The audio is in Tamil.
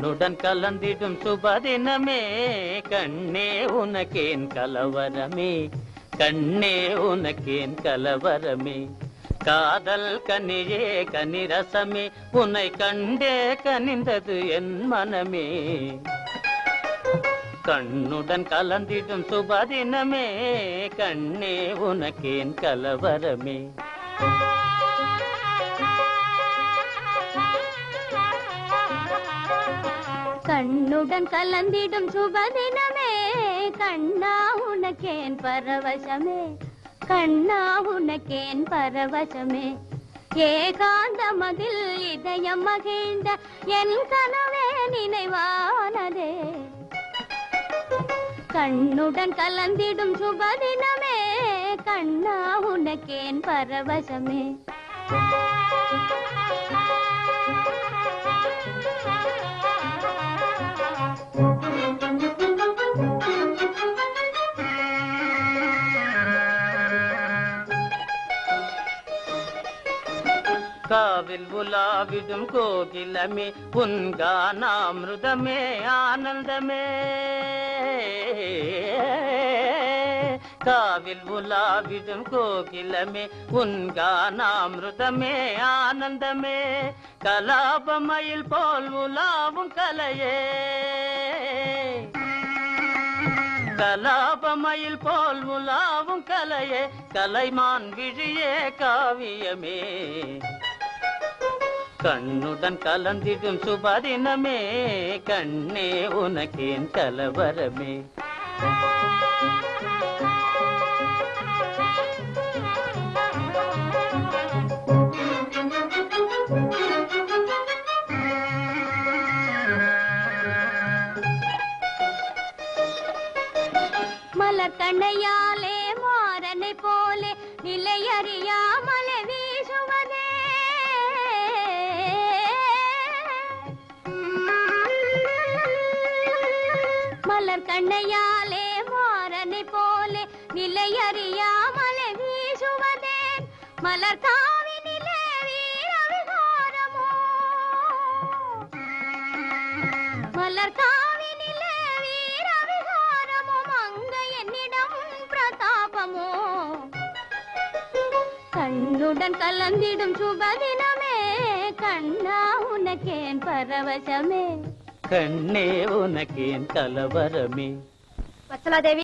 கண்ணுடன் கலந்திடும் சுபதினமே கண்ணே உனக்கேன் கலவரமே கண்ணே உனக்கேன் கலவரமே காதல் கனியே கனிரசமே உன்னை கண்டே கனிந்தது என் மனமே கண்ணுடன் கலந்திடும் சுபதினமே கண்ணே உனக்கேன் கலவரமே கண்ணுடன் கலந்திடும் சுபதினமே கண்ணா உனக்கேன் பரவசமே கண்ணா உனக்கேன் பரவசமே ஏகாந்த மதில் இதயம் மகிழ்ந்த என் கனவே நினைவானதே கண்ணுடன் கலந்திடும் சுபதினமே கண்ணா உனக்கேன் பரவசமே காவில் உலாவிடும் கோகிலமே உன் கானாமிருதமே ஆனந்தமே காவில் உலாவிடும் கோகிலமே உன் கானாமிருதமே ஆனந்தமே கலாபமயில் போல் உலாவும் கலையே கலாபமயில் போல் உலாவும் கலையே கலைமான் விழியே காவியமே கண்ணுடன் கலந்திடும் சுபதினமே கண்ணே உனக்கேன் கலவரமே மலர் கண்ணையாலே மாறனை போலே நிலையறியாமலே வீசுவதே மலர் கண்ணையாலே மாறனை போலே நிலையறியாமலே வீசுவதே மலர் காவினிலே வீர விகாரமோ மலர் காவினிலே வீர விகாரமோ மங்கை என்னிடம் பிரதாபமோ கண்ணுடன் கலந்திடும் சுபதினமே கண்ணா உனக்கேன் பரவசமே கண்ணே உனக்கேன் கலவரமே வத்சலாதேவி